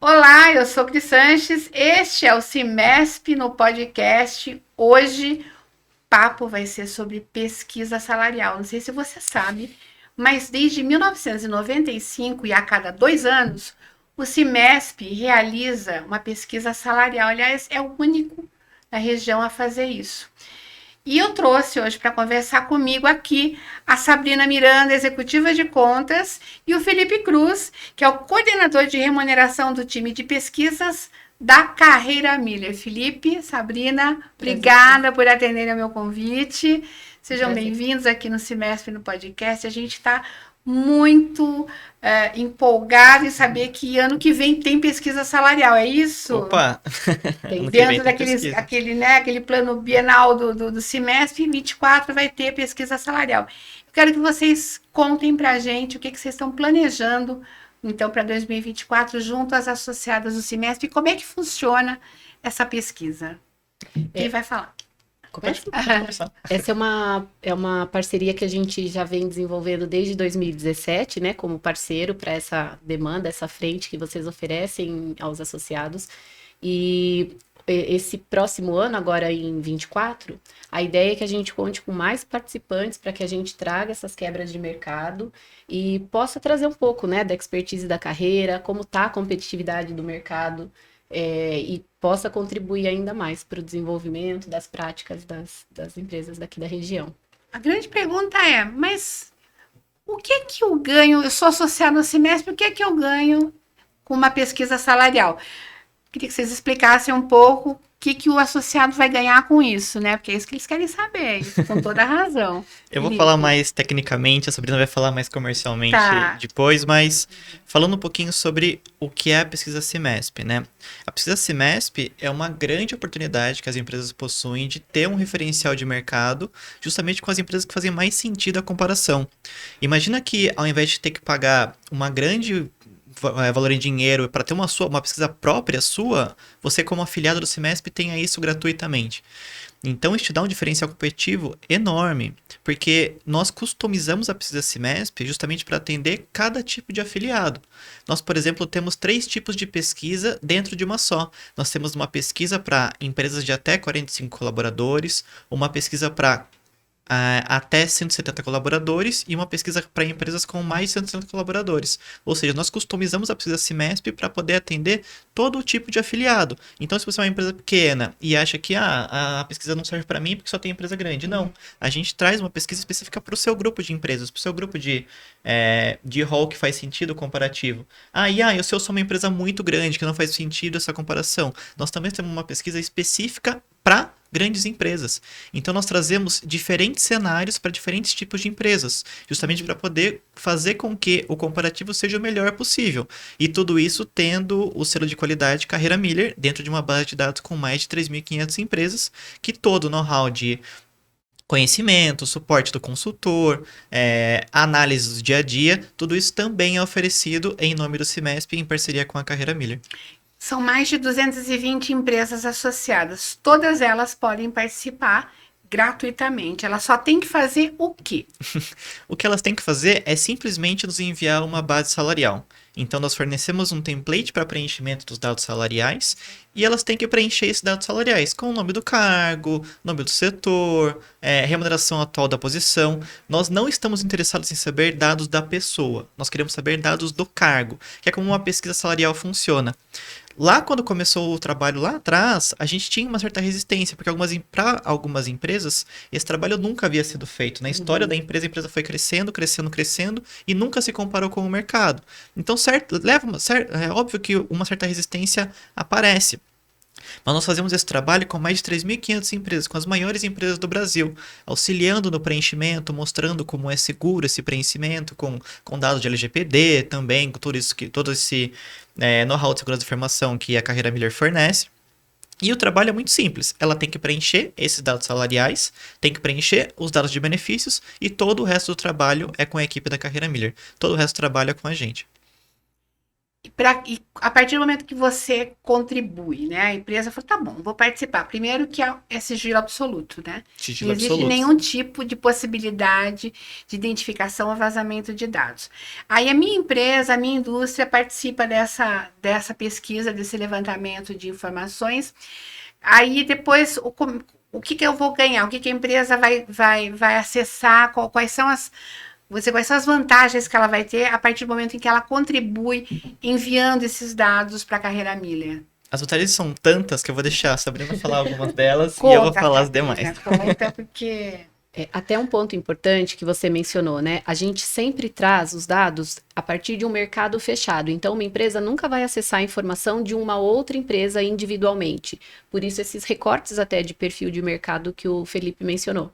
Olá, eu sou Cris Sanches, este é o Cimesp no podcast. Hoje o papo vai ser sobre pesquisa salarial. Não sei se você sabe, mas desde 1995 e a cada 2 anos, o Cimesp realiza uma pesquisa salarial. Aliás, é o único na região a fazer isso. E eu trouxe hoje para conversar comigo aqui a Sabrina Miranda, executiva de contas, e o Felipe Cruz, que é o coordenador de remuneração do time de pesquisas da Carreira Miller. Felipe, Sabrina, obrigada por atenderem ao meu convite. Sejam bem-vindos aqui no Cimesp no podcast. A gente está muito empolgado em saber que ano que vem tem pesquisa salarial, é isso? Opa! Tem dentro aquele plano bienal do Cimesp, 24 vai ter pesquisa salarial. Eu quero que vocês contem para a gente o que vocês estão planejando, então, para 2024, junto às associadas do Cimesp, e como é que funciona essa pesquisa. Quem vai falar? Começa? Essa é uma parceria que a gente já vem desenvolvendo desde 2017, né, como parceiro para essa demanda, essa frente que vocês oferecem aos associados. E esse próximo ano, agora em 24, a ideia é que a gente conte com mais participantes para que a gente traga essas quebras de mercado e possa trazer um pouco, né, da expertise da carreira, como está a competitividade do mercado. E possa contribuir ainda mais para o desenvolvimento das práticas das empresas daqui da região. A grande pergunta é, mas o que eu ganho? Eu sou associada ao Cimesp, o que eu ganho com uma pesquisa salarial? Queria que vocês explicassem um pouco o que o associado vai ganhar com isso, né? Porque é isso que eles querem saber, isso, com toda a razão. Eu vou falar mais tecnicamente, a Sabrina vai falar mais comercialmente depois, mas falando um pouquinho sobre o que é a pesquisa Cimesp, né? A pesquisa Cimesp é uma grande oportunidade que as empresas possuem de ter um referencial de mercado justamente com as empresas que fazem mais sentido a comparação. Imagina que ao invés de ter que pagar uma grande valor em dinheiro para ter uma pesquisa própria sua, você como afiliado do Cimesp tenha isso gratuitamente. Então isso te dá um diferencial competitivo enorme, porque nós customizamos a pesquisa Cimesp justamente para atender cada tipo de afiliado. Nós, por exemplo, temos 3 tipos de pesquisa dentro de uma só. Nós temos uma pesquisa para empresas de até 45 colaboradores, uma pesquisa para até 170 colaboradores e uma pesquisa para empresas com mais de 170 colaboradores. Ou seja, nós customizamos a pesquisa Cimesp para poder atender todo o tipo de afiliado. Então, se você é uma empresa pequena e acha que a pesquisa não serve para mim porque só tem empresa grande. Não. A gente traz uma pesquisa específica para o seu grupo de empresas, para o seu grupo de rol que faz sentido comparativo. Se eu sou uma empresa muito grande que não faz sentido essa comparação. Nós também temos uma pesquisa específica para grandes empresas. Então, nós trazemos diferentes cenários para diferentes tipos de empresas, justamente para poder fazer com que o comparativo seja o melhor possível. E tudo isso tendo o selo de qualidade Carreira Miller dentro de uma base de dados com mais de 3.500 empresas, que todo o know-how de conhecimento, suporte do consultor, análise do dia a dia, tudo isso também é oferecido em nome do Cimesp em parceria com a Carreira Miller. São mais de 220 empresas associadas. Todas elas podem participar gratuitamente. Elas só têm que fazer o quê? O que elas têm que fazer é simplesmente nos enviar uma base salarial. Então, nós fornecemos um template para preenchimento dos dados salariais e elas têm que preencher esses dados salariais com o nome do cargo, nome do setor, remuneração atual da posição. Nós não estamos interessados em saber dados da pessoa. Nós queremos saber dados do cargo, que é como uma pesquisa salarial funciona. Lá, quando começou o trabalho lá atrás, a gente tinha uma certa resistência, porque para algumas empresas, esse trabalho nunca havia sido feito. Na história da empresa, a empresa foi crescendo, crescendo, crescendo, e nunca se comparou com o mercado. Então, é óbvio que uma certa resistência aparece. Mas nós fazemos esse trabalho com mais de 3.500 empresas, com as maiores empresas do Brasil, auxiliando no preenchimento, mostrando como é seguro esse preenchimento, com dados de LGPD também, com todo esse know-how de segurança da informação que a Carreira Miller fornece. E o trabalho é muito simples. Ela tem que preencher esses dados salariais, tem que preencher os dados de benefícios e todo o resto do trabalho é com a equipe da Carreira Miller. Todo o resto do trabalho é com a gente. E a partir do momento que você contribui, né? A empresa falou, tá bom, vou participar. Primeiro que é sigilo absoluto, né? Sigilo não existe absoluto. nenhum tipo de possibilidade de identificação ou vazamento de dados. Aí a minha empresa, a minha indústria participa dessa pesquisa, desse levantamento de informações. Aí depois, o que eu vou ganhar? O que a empresa vai acessar? Quais são as vantagens que ela vai ter a partir do momento em que ela contribui enviando esses dados para a Carreira Miller? As vantagens são tantas que eu vou deixar a Sabrina falar algumas delas Conta, e eu vou falar as Sabrina, demais. Conta porque... Até um ponto importante que você mencionou, né? A gente sempre traz os dados a partir de um mercado fechado. Então, uma empresa nunca vai acessar a informação de uma outra empresa individualmente. Por isso, esses recortes até de perfil de mercado que o Felipe mencionou.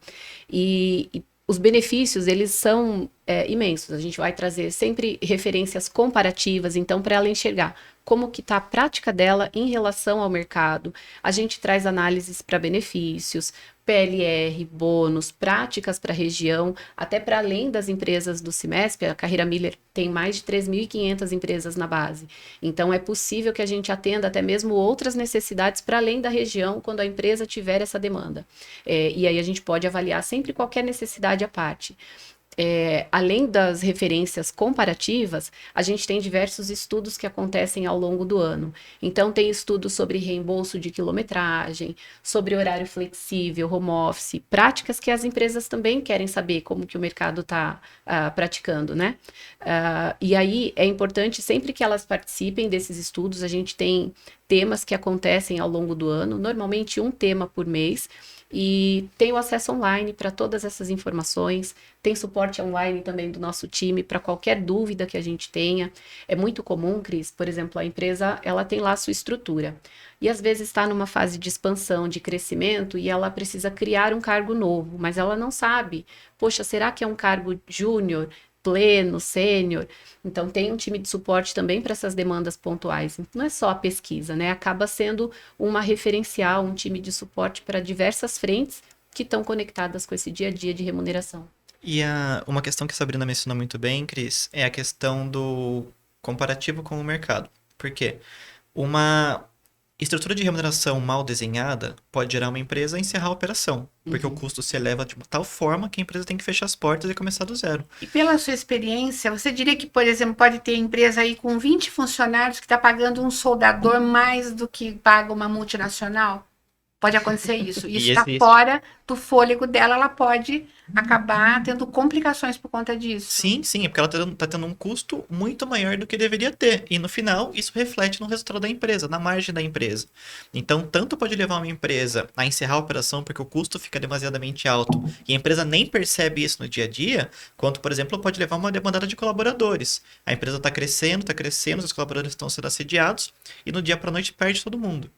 E os benefícios, eles são imensos. A gente vai trazer sempre referências comparativas, então, para ela enxergar como que está a prática dela em relação ao mercado. A gente traz análises para benefícios, PLR, bônus, práticas para a região, até para além das empresas do Cimesp. A Carreira Miller tem mais de 3.500 empresas na base. Então, é possível que a gente atenda até mesmo outras necessidades para além da região, quando a empresa tiver essa demanda. E aí a gente pode avaliar sempre qualquer necessidade à parte. Além das referências comparativas, a gente tem diversos estudos que acontecem ao longo do ano. Então, tem estudos sobre reembolso de quilometragem, sobre horário flexível, home office, práticas que as empresas também querem saber como que o mercado está praticando, né? E aí, é importante, sempre que elas participem desses estudos, a gente tem temas que acontecem ao longo do ano, normalmente um tema por mês, e tem o acesso online para todas essas informações, tem suporte online também do nosso time para qualquer dúvida que a gente tenha. É muito comum, Cris, por exemplo, a empresa ela tem lá a sua estrutura e às vezes está numa fase de expansão, de crescimento e ela precisa criar um cargo novo, mas ela não sabe, poxa, será que é um cargo júnior, pleno, sênior? Então, tem um time de suporte também para essas demandas pontuais. Não é só a pesquisa, né? Acaba sendo uma referencial, um time de suporte para diversas frentes que estão conectadas com esse dia a dia de remuneração. E uma questão que a Sabrina mencionou muito bem, Cris, é a questão do comparativo com o mercado. Por quê? Uma estrutura de remuneração mal desenhada pode gerar uma empresa a encerrar a operação, porque o custo se eleva de tal forma que a empresa tem que fechar as portas e começar do zero. E pela sua experiência, você diria que, por exemplo, pode ter empresa aí com 20 funcionários que está pagando um soldador mais do que paga uma multinacional? Pode acontecer isso. Isso está fora do fôlego dela, ela pode acabar tendo complicações por conta disso. Sim, é porque ela está tendo um custo muito maior do que deveria ter. E no final, isso reflete no resultado da empresa, na margem da empresa. Então, tanto pode levar uma empresa a encerrar a operação porque o custo fica demasiadamente alto e a empresa nem percebe isso no dia a dia, quanto, por exemplo, pode levar uma demandada de colaboradores. A empresa está crescendo, os colaboradores estão sendo assediados e no dia para a noite perde todo mundo.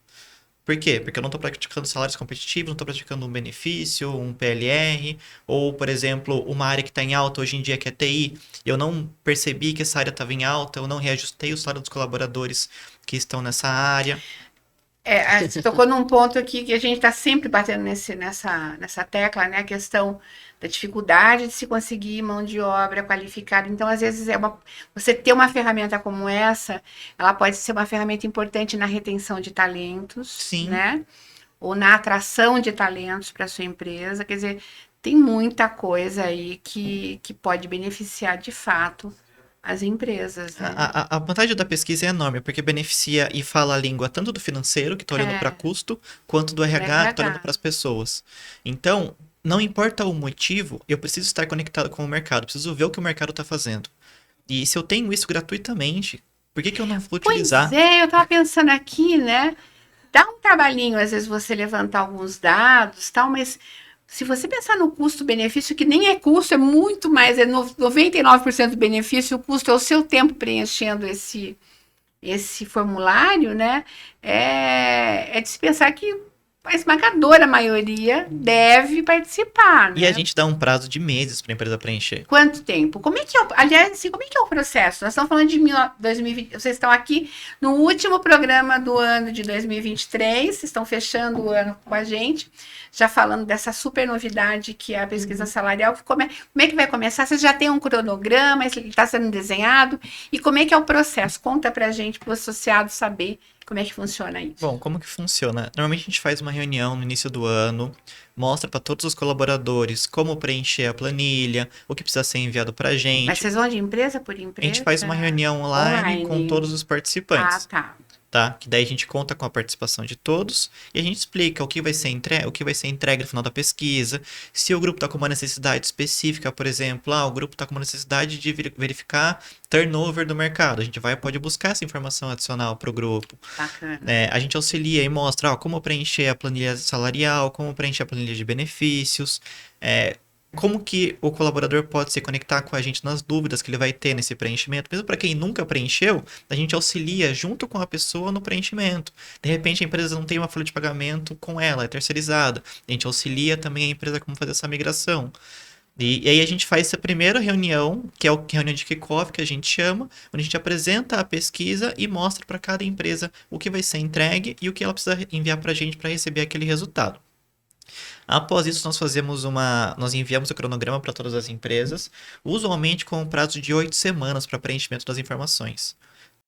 Por quê? Porque eu não estou praticando salários competitivos, não estou praticando um benefício, um PLR, ou, por exemplo, uma área que está em alta hoje em dia, que é TI, eu não percebi que essa área estava em alta, eu não reajustei o salário dos colaboradores que estão nessa área. Você tocou num ponto aqui que a gente está sempre batendo nessa tecla, né? A questão da dificuldade de se conseguir mão de obra qualificada. Então, às vezes, você ter uma ferramenta como essa, ela pode ser uma ferramenta importante na retenção de talentos, Sim. Né? Ou na atração de talentos para a sua empresa. Quer dizer, tem muita coisa aí que pode beneficiar, de fato, as empresas. Né? A vantagem da pesquisa é enorme, porque beneficia e fala a língua tanto do financeiro, que está olhando para custo, quanto do RH, que está olhando para as pessoas. Então, não importa o motivo, eu preciso estar conectado com o mercado, preciso ver o que o mercado está fazendo. E se eu tenho isso gratuitamente, por que eu não vou utilizar? Pois eu estava pensando aqui, né? Dá um trabalhinho, às vezes, você levantar alguns dados, tal, mas se você pensar no custo-benefício, que nem é custo, é muito mais, é 99% do benefício, o custo é o seu tempo preenchendo esse formulário, né? É de se pensar que a esmagadora maioria deve participar, né? E a gente dá um prazo de meses para a empresa preencher. Quanto tempo? Como é que é, aliás, assim, como é que é o processo? Nós estamos falando de 2020, vocês estão aqui no último programa do ano de 2023, vocês estão fechando o ano com a gente, já falando dessa super novidade que é a pesquisa salarial. Como é que vai começar? Vocês já têm um cronograma, ele está sendo desenhado, e como é que é o processo? Conta pra gente, para o associado saber como é que funciona isso. Bom, como que funciona? Normalmente a gente faz uma reunião no início do ano, mostra para todos os colaboradores como preencher a planilha, o que precisa ser enviado para a gente. Mas vocês vão de empresa por empresa? A gente faz uma reunião online com todos os participantes. Ah, tá. Tá? Que daí a gente conta com a participação de todos e a gente explica o que vai ser entregue no final da pesquisa. Se o grupo está com uma necessidade específica, por exemplo, o grupo está com uma necessidade de verificar turnover do mercado. A gente pode buscar essa informação adicional para o grupo. Bacana. A gente auxilia e mostra como preencher a planilha salarial, como preencher a planilha de benefícios, como que o colaborador pode se conectar com a gente nas dúvidas que ele vai ter nesse preenchimento. Mesmo para quem nunca preencheu, a gente auxilia junto com a pessoa no preenchimento. De repente, a empresa não tem uma folha de pagamento com ela, é terceirizada. A gente auxilia também a empresa como fazer essa migração. E aí a gente faz essa primeira reunião, que é a reunião de kickoff que a gente chama, onde a gente apresenta a pesquisa e mostra para cada empresa o que vai ser entregue e o que ela precisa enviar para a gente para receber aquele resultado. Após isso, nós enviamos o cronograma para todas as empresas, usualmente com um prazo de 8 semanas para preenchimento das informações.